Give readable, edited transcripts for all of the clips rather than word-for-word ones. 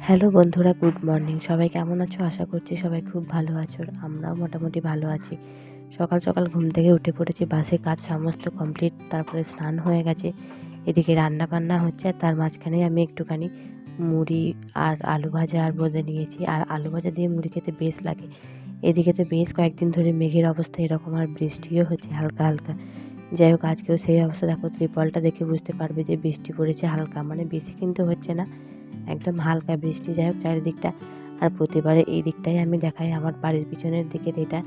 Hello বন্ধুরা, good morning. সবাই কেমন আছো? আশা করছি সবাই খুব ভালো আছো। আমরাও মোটামুটি ভালো আছি। সকাল সকাল ঘুম থেকে উঠে পড়েছি, বাসে কাজ সমস্ত কমপ্লিট, তারপরে স্নান হয়ে গেছে, এদিকে রান্না বান্না হচ্ছে, আর তার মাঝখানে আমি একটুখানি মুড়ি আর আলু ভাজা আর বোঁদে নিয়েছি। আর আলু ভাজা দিয়ে মুড়ি খেতে বেশ লাগে। এদিকে তো বেশ কয়েকদিন ধরে মেঘের অবস্থা এরকম, আর বৃষ্টিও হচ্ছে হালকা হালকা। যাই হোক, আজকেও সেই অবস্থা। দেখো, ত্রিপলটা দেখে বুঝতে পারবে যে বৃষ্টি পড়েছে হালকা, মানে বেশি কিন্তু হচ্ছে না, একদম হালকা বৃষ্টি। যাই হোক, চারিদিকটা, আর প্রতিবারে এই দিকটাই আমি দেখাই, আমার বাড়ির পিছনের দিকের এটা,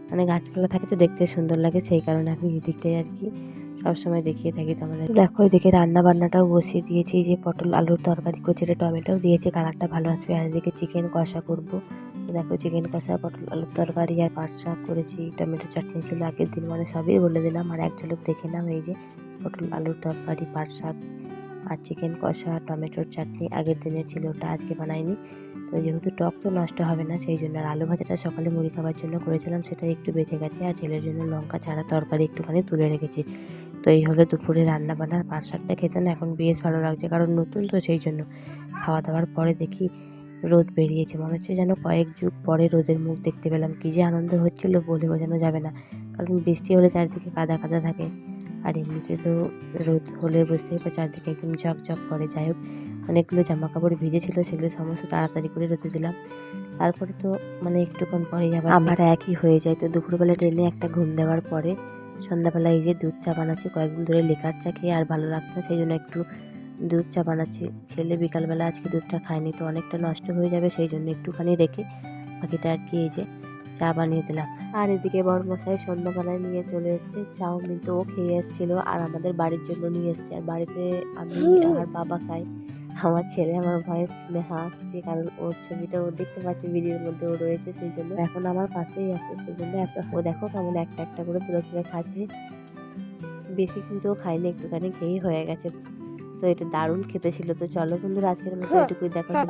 মানে গাছপালা থাকে তো দেখতে সুন্দর লাগে, সেই কারণে আমি এই দিকটাই আর কি সবসময় দেখিয়ে থাকি তোমাদের। দেখো, এদিকে রান্না বান্নাটাও বসিয়ে দিয়েছি, যে পটল আলুর তরকারি কচুরে টমেটোও দিয়েছি, কালারটা ভালো আসবে। আর এদিকে চিকেন কষা করবো। দেখো, চিকেন কষা, পটল আলুর তরকারি আর পাট শাক করেছি, টমেটো চাটনি ছিল আগের দিন, মানে সবই বলে দিলাম। আর এক ঝলক দেখে নাও, এই যে পটল আলুর তরকারি, পাট শাক আর চিকেন কষা, টমেটোর চাটনি আগের দিনের ছিল, ওটা আজকে বানাইনি। তো যেহেতু টক তো নষ্ট হবে না, সেই জন্য। আর আলু ভাজাটা সকালে মুড়ি খাবার জন্য করেছিলাম, সেটা একটু বেঁচে গেছে। আর ছেলের জন্য লঙ্কা ছাড়া তরকারি একটুখানি তুলে রেখেছি। তো এই হলো দুপুরে রান্না বান্না। পাট শাকটা খেতে না এখন বেশ ভালো লাগছে, কারণ নতুন তো, সেই জন্য। খাওয়া দাওয়ার পরে দেখি রোদ বেরিয়েছে, মনে হচ্ছে যেন কয়েক যুগ পরে রোদের মুখ দেখতে পেলাম। কী যে আনন্দ হচ্ছিল বলে বোঝানো যাবে না, কারণ বৃষ্টি হলে চারিদিকে কাদা কাদা থাকে, আর এমনিতে তো রোদ হলে বুঝতেই পারছো চারদিকে একদম ঝকঝক করে। যাই হোক, অনেকগুলো জামা কাপড় ভিজেছিল, সেগুলো সমস্ত তাড়াতাড়ি করে রোদে দিলাম। তারপরে তো মানে একটুক্ষণ পরেই আবার একই হয়ে যায়। তো দুপুরবেলা ট্রেনে একটা ঘুম দেওয়ার পরে সন্ধ্যাবেলা এই যে দুধ চা বানাচ্ছি। কয়েকদিন ধরে লিকার চা খেয়ে আর ভালো লাগছে না, সেই জন্য একটু দুধ চা বানাচ্ছি। ছেলে বিকালবেলা আজকে দুধটা খায়নি, তো অনেকটা নষ্ট হয়ে যাবে, সেই জন্য একটুখানি রেখে বাকিটা আর কি এই যে চা বানিয়ে দিলাম। আর এদিকে বড়মশাই সন্ধ্যাবেলায় নিয়ে চলে এসছে চাউমিন, তো ও খেয়ে এসেছিল, আর আমাদের বাড়ির জন্য নিয়ে এসছে। আর বাড়িতে আমি আর বাবা খাই। আমার ছেলে আমার ভয়েস শুনে হাসছে, কারণ ওর ছবিটা ও দেখতে পাচ্ছে ভিডিওর মধ্যে, ও রয়েছে, সেই জন্য এখন আমার পাশেই আছে, সেই জন্য এত ও দেখো কেমন একটা একটা করে তুলে তুলে খাচ্ছে। বেশি কিন্তু ও খায়নি, একটুখানি খেয়েই হয়ে গেছে। তো এটা দারুণ খেতে ছিল। তো চলো বন্ধুরা, আজকের মতো এটুকুই, দেখা ছিল।